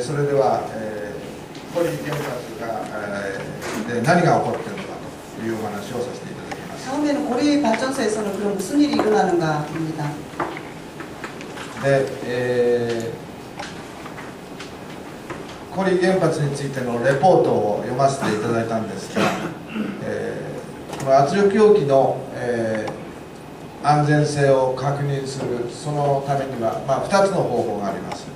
それでは、コリ原発が、で何が起こっているのかというお話をさせていただきます。 처음에는 고리 발전소에서는 그럼 무슨 일이 일어나는가입니다. 네, コリ原発についてのレポートを読ませていただいたんですが、この圧力容器の、安全性を確認するそのためには、2つの方法があります。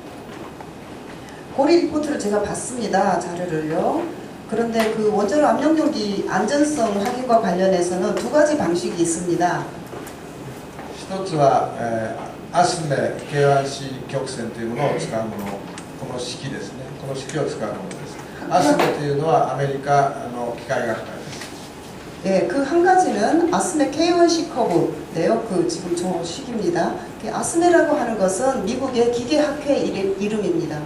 고리 리포트를 제가 봤습니다. 자료를요. 그런데 그 원자로 압력용기 안전성 확인과 관련해서는 두 가지 방식이 있습니다. 一つは、アスメ K1C 曲線というものを使うもの、この式ですね。この式を使うものです。アスメというのはアメリカの機械学会です。 예, 그 한 가지는 아스메 K1C 커브인데요. 그 지금 저 식입니다. 아스메라고 하는 것은 미국의 기계학회 이름입니다.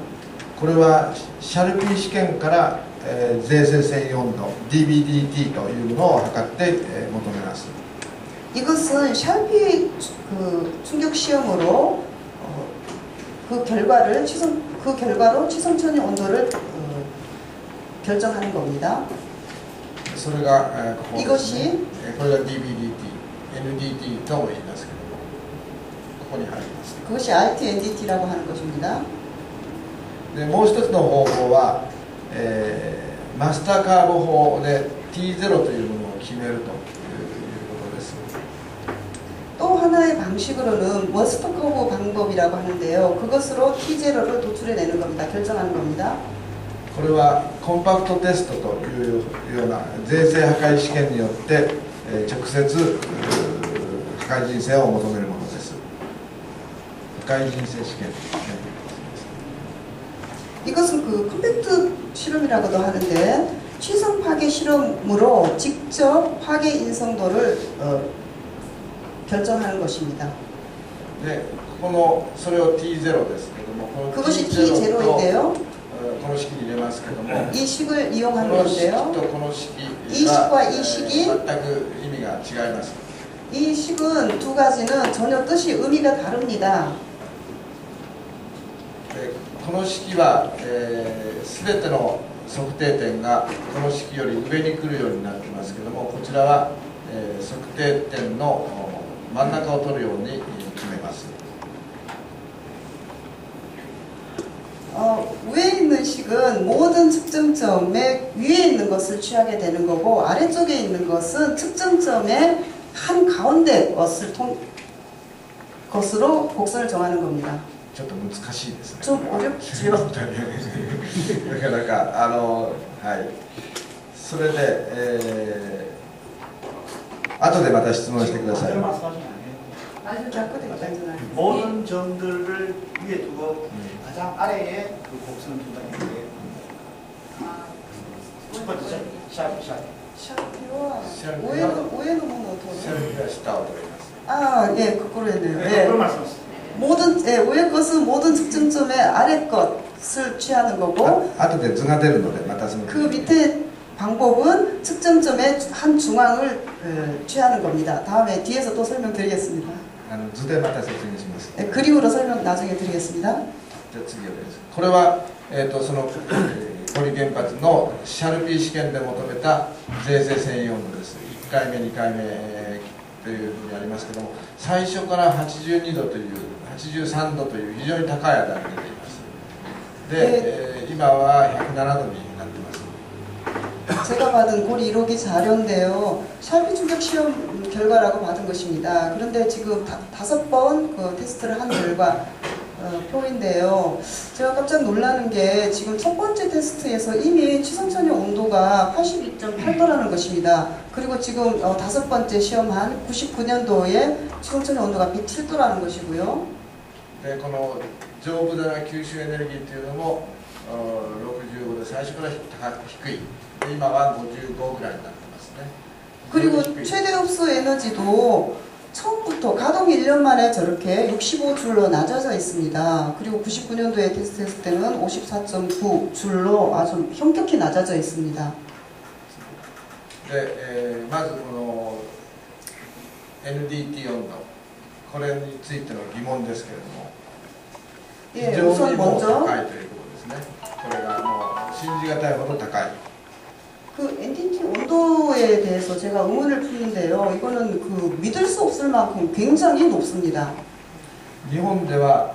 これはシャルピー試験から、税制専用温度 DBDT というものを測って、求めます。 이것은 샬피 그 충격 시험으로 그 결과로 취성천이 온도를 결정하는 겁니다. それが、ここですね。 이것이 これが DBDT、NDT とも言いますけども、ここに入ります。 그것이 RT-NDT라고 하는 것입니다. でもう一つの方法は、マスターカーブ法で T0 というものを決めるということです。 또 하나의 방식으로는 머스터 커브 방법이라고 하는데요. 그것으로 T0를 도출해내는 겁니다. 결정하는 겁니다. これはコンパクトテストというような税制破壊試験によって、直接破壊人生を求めるものです。破壊人生試験。 이것은 그 컴팩트 실험이라고도 하는데 취성 파괴 실험으로 직접 파괴 인성도를 결정하는 것입니다. で、このそれを T0 ですけども、この 그것이 T0 と T0인데요. この式に入れますけども、 이 식을 こ 이용하는 の式 건데요. とこの式 이 が 식과 이 식이 全く意味が違います。 이 식은 두 가지는 전혀 뜻이 의미가 다릅니다. この式は、全ての測定点がこの式より上に来るようになってますけども、こちらは、測定点の真ん中を取るように決めます。 위에 있는 식은 모든 측정점의 위에 있는 것을 취하게 되는 거고 아래쪽에 있는 것은 측정점의 한 가운데 것으로 곡선을 정하는 겁니다. ちょっと難しいですね。 좀 어렵지요. なかなかはい。それで、後でまた質問してください。 아주 작거든요. 모든 점들을 위에 두고 가장 아래에 그 곡선을 둔다는 첫 번째 샵. 샤피와 오해는 뭐 セルフが下を取ります。 아, 예, 거꾸로 했네요. 네, 예. 그런 말씀하셨어요. 모든 위의 것은 모든 측정점의 아래 것을 취하는 거고 後で図が出るのでまたその 그 밑에 방법은 측정점의 한 중앙을 취하는 겁니다. 다음에 뒤에서 또 설명드리겠습니다. 図でまた説明します。 예, 그림으로 설명 나중에 드리겠습니다. じゃあ次をです。これは、そのコリ原発のシャルピー試験で求めた税制専用温度です。1回目、2回目というふうにありますけども、最初から82度という、83度という非常に高い値が出ています。で、今は107度になってます。 제가 받은 고리 1호기 자료인데요. 샬피 충격 시험 결과라고 받은 것입니다. 그런데 지금 5번 그 테스트를 한 결과 표인데요. 제가 깜짝 놀라는 게 지금 첫 번째 테스트에서 이미 취성천의 온도가 82.8도라는 것입니다. 그리고 지금 5번째 시험한 99년도에 취성천의 온도가 107도라는 것이고요. で、この丈夫な吸収エネルギーというのも65で最初から低い。今は55ぐらいになってますね。 그리고 최대 흡수 에너지도 처음부터 가동 1년 만에 저렇게 65줄로 낮아져 있습니다. 그리고 99년도에 테스트했을 때는 54.9줄로 아주 현격히 낮아져 있습니다. で、まずこの NDT 温度、これについての疑問ですけれども、 예, 非常 우선 にも 먼저 高いということですね。じがたいほど高い。 그 NTT 온도에 대해서 제가 의문을 푸는데요. 이거는 그 믿을 수 없을 만큼 굉장히 높습니다. 日本では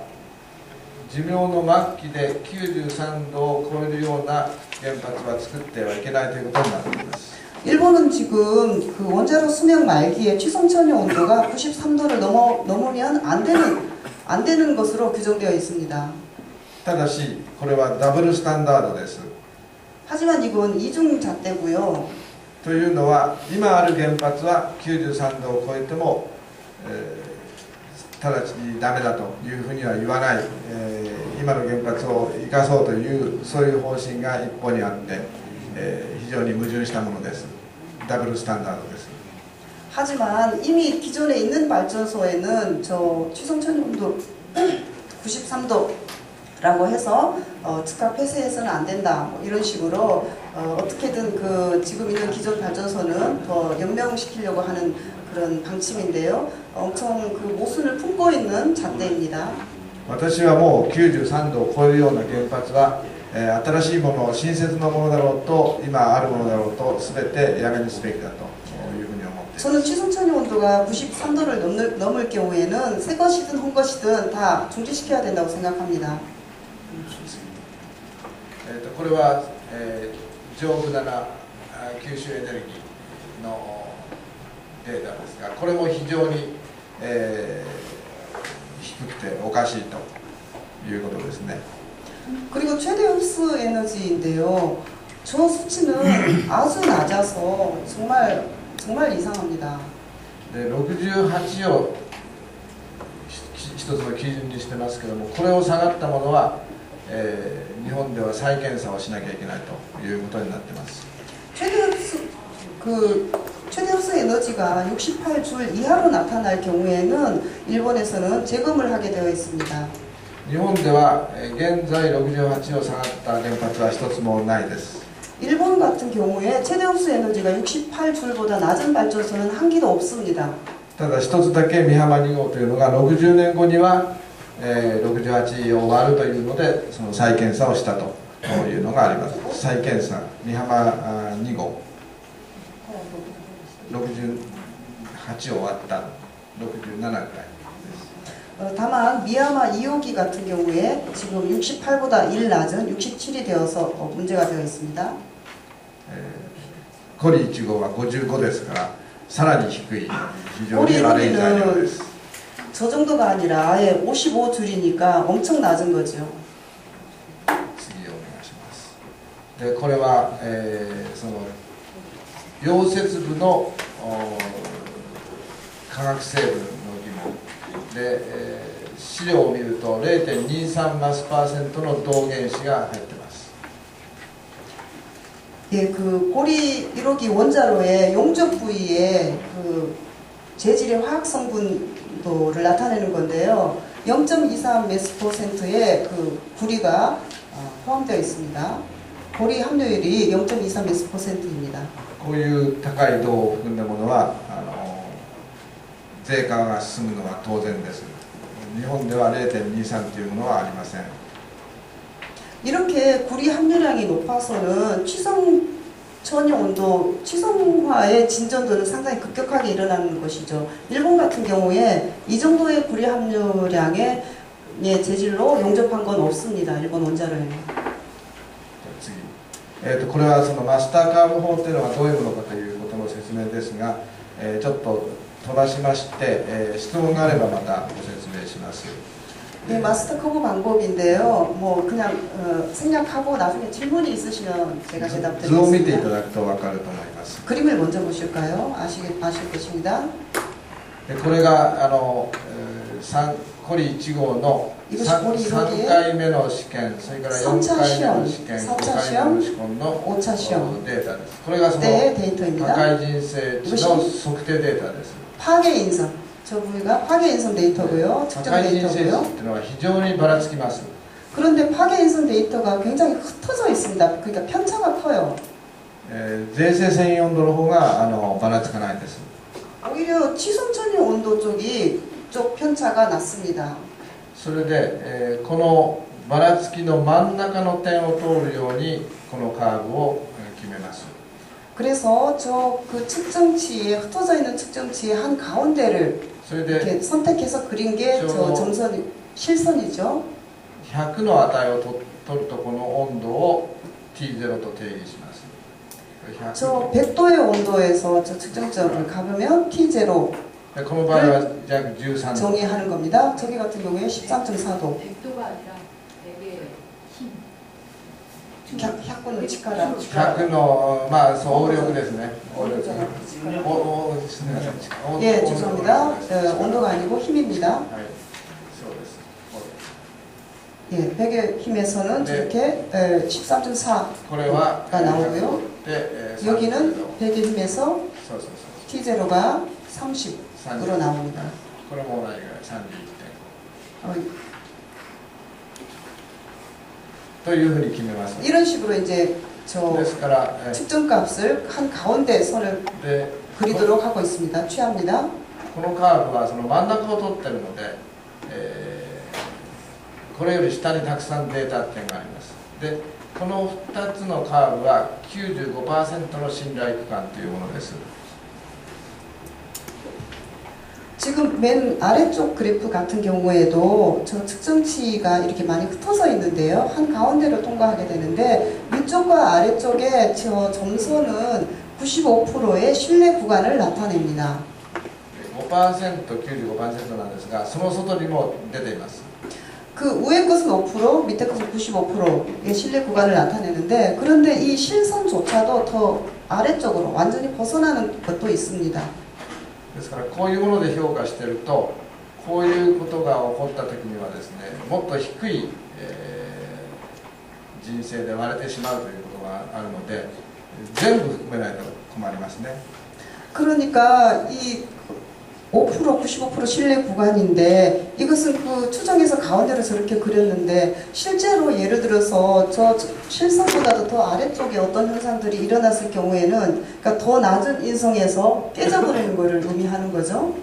寿命の末期で93度を超えるような原発は作ってはいけないということになっています。 일본은 지금 그 원자로 수명 말기에 취성천외 온도가 93도를 넘으면 안 되는 것으로 규정되어 있습니다. ただしこれはダブルスタンダードです。 하지만 이건 이중 잣대고요. というのは今ある原発は93度を超えても、直ちにダメだというふうには言わない、今の原発を生かそうというそういう方針が一方にあって、非常に矛盾したものです。ダブルスタンダードです。 하지만 이미 기존에 있는 발전소에는 저 취성천외 온도 93도라고 해서 즉각 폐쇄해서는 안 된다 뭐 이런 식으로 어떻게든 그 지금 있는 기존 발전소는 더 연명시키려고 하는 그런 방침인데요. 엄청 그 모순을 품고 있는 잣대입니다. 私はもう93度を超えるような原発は、新しいもの、新設のものだろうと、今あるものだろうと、すべてやめにすべきだというふうに思っています。 저는 취성천외 온도가 93도를 넘을 경우에는 새 것이든 헌 것이든 다 중지시켜야 된다고 생각합니다. これは、丈夫な吸収エネルギーのデータですが、これも非常に、低くておかしいということですね。 그리고 최대 흡수 에너지인데요. 저 수치는 아주 낮아서 정말 이상합니다. で68を一つの基準にしてますけども、これを下がったものは、日本では再検査をしなきゃいけないということになっています。 최대 흡수 에너지가 68줄 이하로 나타날 경우에는 일본에서는 재검을 하게 되어 있습니다. 日本では現在68を下がった原発は一つもないです。 일본 같은 경우에 최대 흡수 에너지가 68줄보다 낮은 발전소는 한 기도 없습니다. ただ一つだけ美浜2号というのが60年後には、68を割るというのでその再検査をしたというのがあります。再検査美浜2号68を割った67回です。 다만 미야마 2호기 같은 경우에 지금 68보다 1 낮은 67이 되어서 문제가 되어 있습니다. コリ1号は55ですからさらに低い非常に悪い材料です。 저 정도가 아니라 아예 55줄이니까 엄청 낮은 거죠. 次お願いします。でこれは、その溶接部の化学成分の疑問で、資料を見ると 0.23 マスパーセントの銅原子が入っています。 예, 그 고리 1호기 원자로의 용접 부위에 그 재질의 화학 성분도를 나타내는 건데요. 0.23 메스퍼센트의 그 구리가 포함되어 있습니다. 고리 함유율이 0.23 메스퍼센트입니다. こういう高い銅を含んだものは税化が進むのは当然です。日本では 0.23 というものはありません。 이렇게 구리 함유량이 높아서는 취성천외 온도, 취성화의 진전도는 상당히 급격하게 일어나는 것이죠. 일본 같은 경우에 이 정도의 구리 함유량의 재질로 용접한 건 없습니다. 일본 원자로에는. これはそのマスターカーブ法というのがどういうものかということの説明ですが、ちょっと飛ばしまして、質問があればまたご説明します。 네, 마스터 커브 방법인데요. 뭐 그냥 생략하고 나중에 질문이 있으시면 제가 図を見ていた 대답드리겠습니다. だくと分かると思います。 그림을 먼저 보실까요? 아실 것입니다. これがコリ1号の 3回目の試験、それから4回目の試験、5回目の試験のデータです。これがその破壊人生値の測定データです。 파괴 인성. 저 부위가 파괴 인성 데이터고요. 破 측정 壊人生値 데이터고요. というのは非常にばらつきます。 그런데 파괴 인성 데이터가 굉장히 흩어져 있습니다. 그러니까 편차가 커요. 税制専用温度の方がばらつかないです。 오히려 취성천외 온도 쪽 편차가 낮습니다. それで、このばらつきの真ん中の点を通るようにこのカーブを決めます。 그래서 저 그 측정치에 흩어져 있는 측정치의 한 가운데를 それで 이렇게 선택해서 그린 게 저 점선 실선이죠. 100の値を取るとこの温度を T0 と定義します。 저 100도의 온도에서 저 측정점을 가보면 T0 でこの場合は約13度 정의하는 겁니다. 저기 같은 경우에 13.4도. 100도가 아니라 100의 힘. 100의力. 100のまあ総力ですね。お力. すみません。 예, 죄송합니다. 온도가 아니고 힘입니다. はい、そうです。 예, 100의 힘에서는 저렇게 13.4가 これは 나오고요. で、 여기는 100의 힘에서 そうそうそう。 T0가 30으로 나옵니다. これも同じぐらい31点。 というふうに決めます。 이런 식으로 이제 저 ですから、 측정값을 한 가운데 선을 で 그리도록 하고 있습니다. 취합니다. このカーブはその真ん中を取ってるので、これより下にたくさんデータ点があります。で、この2つのカーブは 95% の信頼区間というものです。 지금 맨 아래쪽 그래프 같은 경우에도 저 측정치가 이렇게 많이 흩어져 있는데요. 한 가운데로 통과하게 되는데 위쪽과 아래쪽에 저 점선은 95%의 신뢰 구간을 나타냅니다. 5%、95% なんですが、その外にも出ています。 그 위에 것은 5%, 밑에 것은 95%의 신뢰 구간을 나타내는데 그런데 이 실선조차도 더 아래쪽으로 완전히 벗어나는 것도 있습니다. ですからこういうもので評価していると、こういうことが起こった時にはですね、もっと低い、人生で割れてしまうということがあるので、全部含めないと困りますね。 그러니까 이 5%, 95% 신뢰 구간인데 이것은 그 추정에서 가운데로 저렇게 그렸는데 실제로 예를 들어서 저 실선보다도 더 아래쪽에 어떤 현상들이 일어났을 경우에는 그러니까 더 낮은 인성에서 깨져버리는 것을 의미하는 거죠.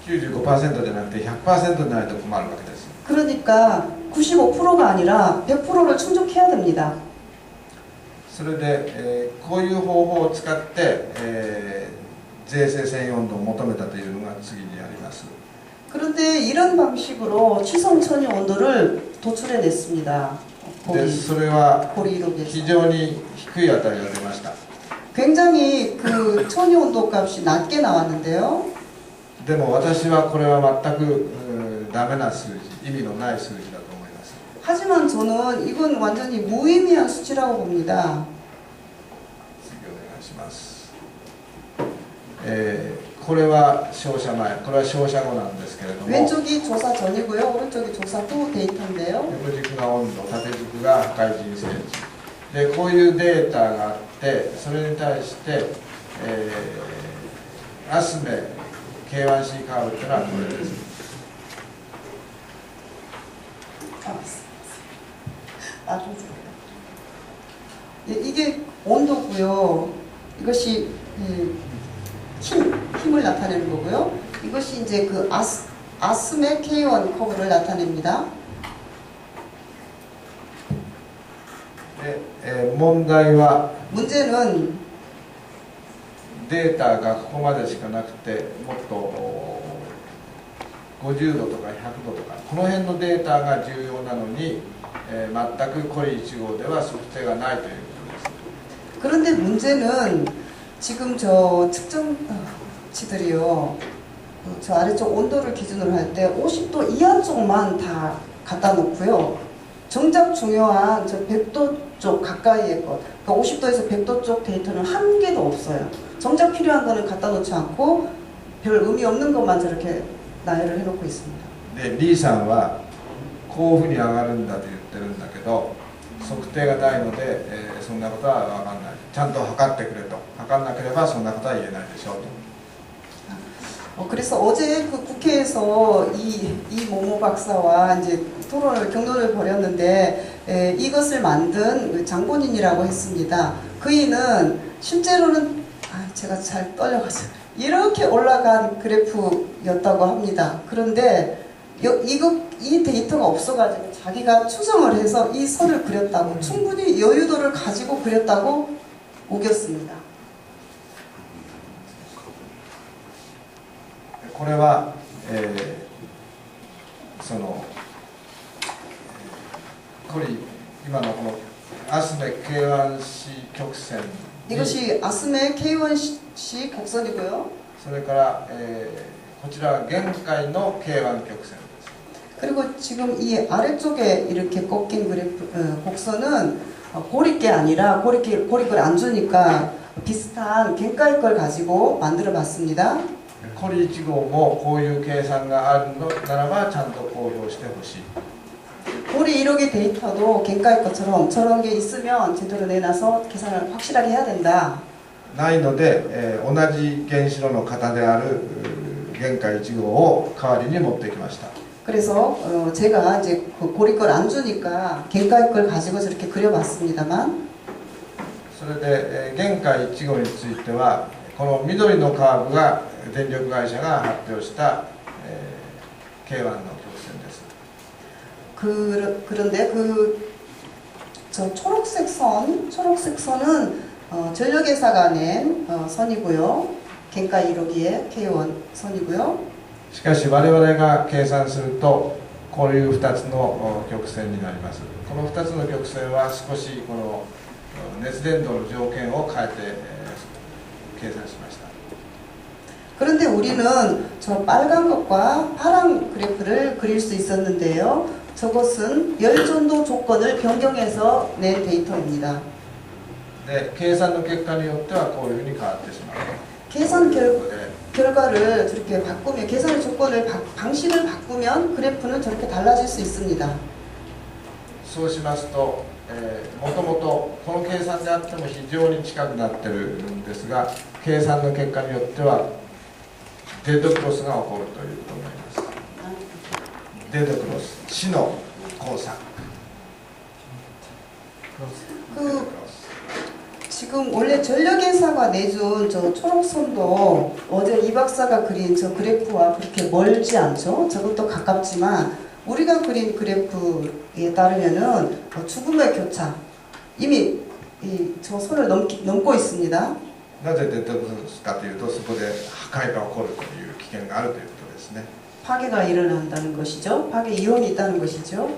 95% じゃなくて 100% になると困るわけです。 그러니까 95%가 아니라 100%를 충족해야 됩니다. それで、こういう方法を使って、税制専用温度を求めたというのが次にあります。 그런데 이런 방식으로 취성 천유 온도를 도출해냈습니다. で、それは 고리이록에서 非常に低い値が出ました。 굉장히 그 천유 온도 값이 낮게 나왔는데요. でも私はこれは全くダメな数字、意味のない数字だと思います。 하지만 저는 이건 완전히 무의미한 수치라고 봅니다. 次お願いします。これは照射前、これは照射後なんですけれども、 왼쪽이 조사 전이고요. 오른쪽이 조사 후 데이터인데요. 横軸が温度、縦軸が破壊人生値で、こういうデータがあって、それに対して、アスメ K1C カーブというのはこれです。 이게 온도고요. 이것이 힘을 나타내는 거고요. 이것이 이제 그 아스메 K1 커브를 나타냅니다. で、問題は 문제는 データがここまでしかなくて、もっと50度とか100度とかこの辺のデータが重要なのに、全くコリ1号では測定がないということです。 그런데 문제는 지금 저 측정치들이요, 저 아래쪽 온도를 기준으로 할 때 50도 이하 쪽만 다 갖다 놓고요. 정작 중요한 저 100도 쪽 가까이의 것, 그러니까 50도에서 100도 쪽 데이터는 한 개도 없어요. 정작 필요한 거는 갖다 놓지 않고 별 의미 없는 것만 저렇게 나열을 해놓고 있습니다. で、リーさんはこういうふうに上がるんだと言ってるんだけど、測定がないので、そんなことは分かんない。ちゃんと測ってくれと。測んなければそんなことは言えないでしょうと。 그래서 어제 그 국회에서 이 모모 박사와 이제 경론을 벌였는데 이것을 만든 장본인이라고 했습니다. 그이는 실제로는 제가 잘 떨려가지고 이렇게 올라간 그래프였다고 합니다. 그런데 이거 이 데이터가 없어가지고 자기가 추정을 해서 이 선을 그렸다고 충분히 여유도를 가지고 그렸다고 우겼습니다. これは、そのコリ今のこのアスメ K1C 曲線に 이것이 아스메 K1C 곡선이고요. それから、こちらは限界の K1 曲線です。 그리고 지금 이 아래쪽에 이렇게 꺾인 그래프, 곡선은 고리께 아니라 고리꼴 안 주니까 비슷한 갱가의 걸 가지고 만들어 봤습니다. コリ1号もこういう計算があるのならばちゃんと公表してほしい。 고리 1호기 데이터도 갱가의 것처럼 저런 게 있으면 제대로 내놔서 계산을 확실하게 해야 된다. ないので、同じ原子炉の型である限界1号を代わりに持ってきました。 그래서 제가 이제 그 고리 걸 안 주니까 갱가의 걸 가지고 저렇게 그려봤습니다만 それで、限界1号についてはこの緑のカーブが電力会社が発表した、K1 の曲線です。 그런데 저 초록색 선은 전력회사가 낸 선이고요. 갱가 1호기의 K1 선이고요. しかし我々が計算するとこういう2つの曲線になります。この2つの曲線は少しこの熱伝導の条件を変えて計算しました。 그런데 우리는 저 빨간 것과 파란 그래프를 그릴 수 있었는데요. 저것은 열전도 조건을 변경해서 낸 데이터입니다. で計算の結果によってはこういうふうに変わってしまう。 계산 ということで 결과를 저렇게 바꾸면 계산의 조건을 방식을 바꾸면 그래프는 저렇게 달라질 수 있습니다. そうしますと、もともとこの計算であっても非常に近くなってるんですが、計算の結果によってはデッドクロスが起こるということになります。デッドクロス、死の交差。 지금 원래 전력회사가 내준 저 초록선도 어제 이 박사가 그린 저 그래프와 그렇게 멀지 않죠? 저것도 가깝지만 우리가 그린 그래프에 따르면은 죽음의 교차 이미 저 선을 넘고 있습니다. なぜデッドクロスかというと、そこで破壊が起こるという危険があるということですね。 파괴가 일어난다는 것이죠. 파괴 이혼이 있다는 것이죠.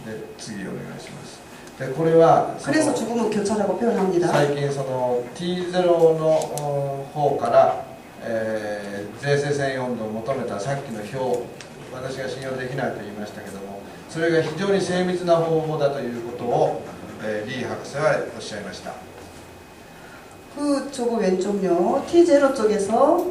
で次お願いします。でこれはその 그래서 죽음의 교차라고 표현합니다. 最近その T0 の方から、税制専用温度を求めたさっきの表、私が信用できないと言いましたけども、それが非常に精密な方法だということを、リー博士はおっしゃいました。 그 저거 왼쪽요. T0 쪽에서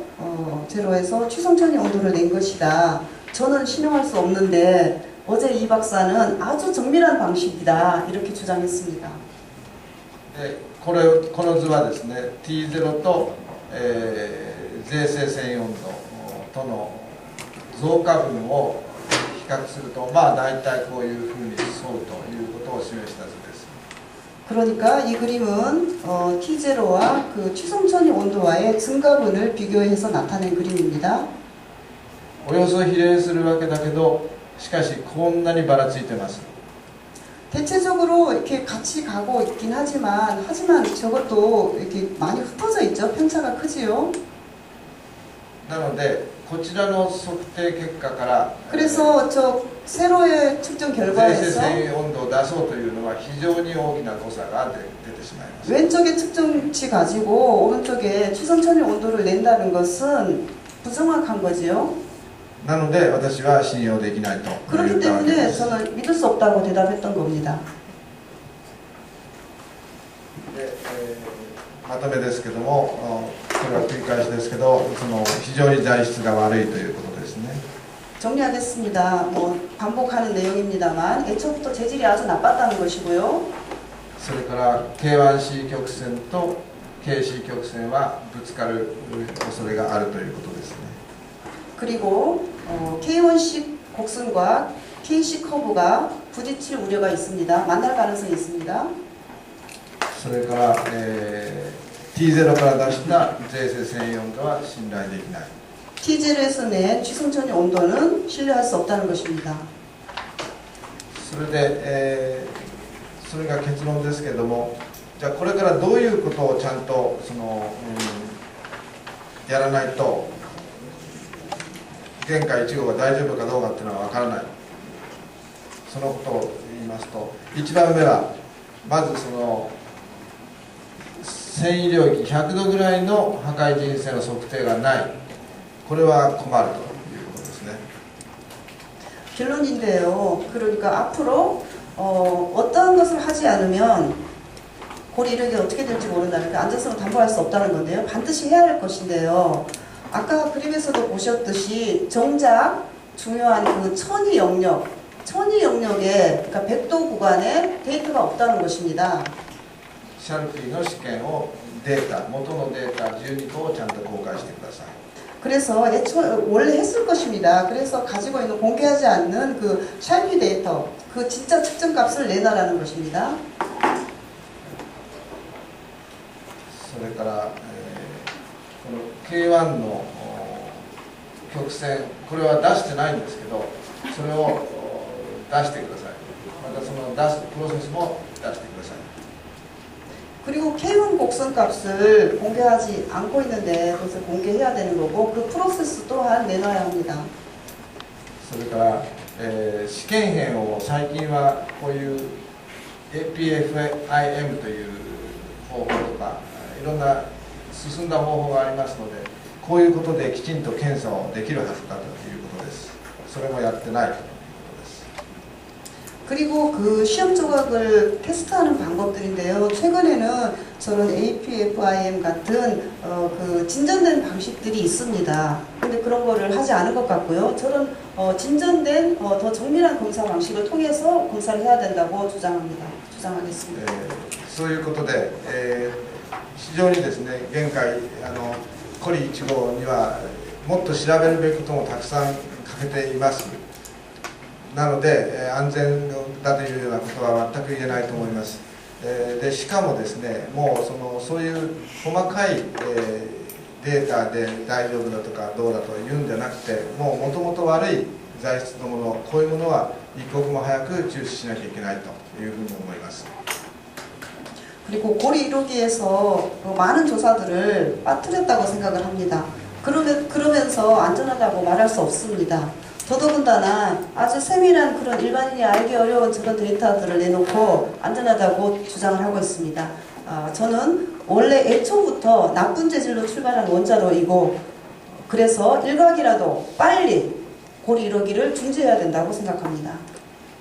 제로에서 취성천이 온도를 낸 것이다. 저는 신용할 수 없는데 어제 이 박사는 아주 정밀한 방식이다. 이렇게 주장했습니다. でこの図はですね T0 と、税制専用温度との増加分を比較するとまあ大体こういうふうに沿うということを示した図です。 그러니까 이 그림은 T0와 그 취성천이 온도와의 증가분을 비교해서 나타낸 그림입니다. およそ比例するわけだけどしかしこんなにばらついてます。 대체적으로 이렇게 같이 가고 있긴 하지만 저것도 이렇게 많이 흩어져 있죠. 편차가 크지요. なのでこちらの測定結果から 그래서 저 세로의 측정 税制 결과에서 専用温度を出そうというのは非常に大きな誤差が出てしまいます。 왼쪽의 측정치 가지고 오른쪽에 취성천의 온도를 낸다는 것은 부정확한 거지요. なので私は信用できないと言 그렇기 ったわけで 때문에 す。 저는 믿을 수 없다고 대답했던 겁니다. でまとめですけども、これは繰り返しですけど、その非常に材質が悪いということですね。 정리하겠습니다. 뭐 반복하는 내용입니다만 애초부터 재질이 아주 나빴다는 것이고요. それから K1C 曲線と KC 曲線はぶつかる恐れがあるということですね。 그리고 K1C 곡선과 KC 커브가 부딪힐 우려가 있습니다. 만날 가능성이 있습니다. それから、T0 から出した税制専用温度は信頼できない。 T젤에서 낸 취승전의 온도는 신뢰할 수 없다는 것입니다. それで、それが結論ですけれども、じゃあこれからどういうことをちゃんとやらないと原価1号が大丈夫かどうかっていうのは分からない。そのことを言いますと、1番目はまず繊維領域100度ぐらいの破壊人性の測定がない。これは困るということですね。 결론인데요. 그러니까 앞으로 어떠한 것을 하지 않으면 고리 이력이 어떻게 될지 모른다는 그 안전성을 담보할 수 없다는 건데요. 반드시 해야 할 것인데요. 아까 그림에서도 보셨듯이 정작 중요한 그 천이 영역에 그러니까 100도 구간에 데이터가 없다는 것입니다. シャルピーの試験をデータ、元のデータ12個をちゃんと公開してください。 그래서 원래 했을 것입니다. 그래서 가지고 있는 공개하지 않는 그 샬피 데이터, 그 진짜 측정값을 내놔라는 것입니다. それから、この K1 の曲線、これは出してないんですけど、それを出してください。またその出すプロセスも出してください。 그리고 K1 곡선값을 공개하지 않고 있는데 그것을 공개해야 되는 거고 그 프로세스 또한 내놔야 합니다. それから、試験片を最近はこういう APFIM という方法とかいろんな進んだ方法がありますので、こういうことできちんと検査をできるはずだということです。それもやってないということです。 그리고 그 시험 조각을 테스트하는 방법들인데요. 최근에는 저런 APFIM 같은 그 진전된 방식들이 있습니다. 근데 그런 거를 하지 않은 것 같고요. 저런 진전된 더 정밀한 검사 방식을 통해서 검사를 해야 된다고 주장하겠습니다. そういうことで、非常にですね、現在コリ1号にはもっと調べるべきこともたくさん欠けています。なので、安全だというようなことは全く言えないと思います。でしかもですね、もうそういう細かい、データで大丈夫だとかどうだというんじゃなくて、もともと悪い材質のもの、こういうものは一刻も早く中止しなきゃいけないというふうに思います。 그리고 고리 1호기에서 많은 조사들을 빠뜨렸다고 생각을 합니다. 그러면서 안전하다고 말할 수 없습니다. 더더군다나 아주 세밀한 그런 일반인이 알기 어려운 저런 데이터들을 내놓고 안전하다고 주장을 하고 있습니다. 저는 원래 애초부터 나쁜 재질로 출발한 원자로이고 그래서 일각이라도 빨리 고리 1호기를 중지해야 된다고 생각합니다.